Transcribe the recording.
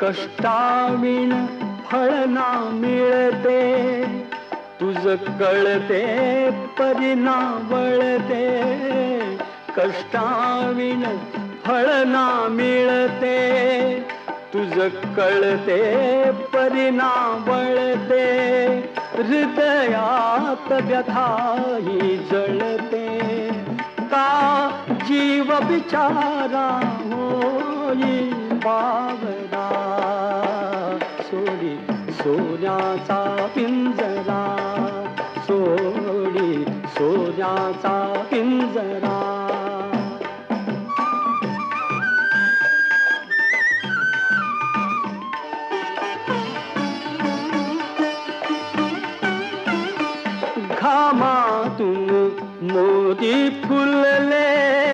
कष्टाविण फळ ना मिळते, तुझ कळते परिणा वळते. कष्टाविण फळ ना मिळते, तुझ कळते परिणा वळते. हृदयात व्यथा ही जळते, का जीव बिचारा होई बावरा. सोडी सोन्याचा पिंजरा, सोडी सोन्याचा पिंजरा.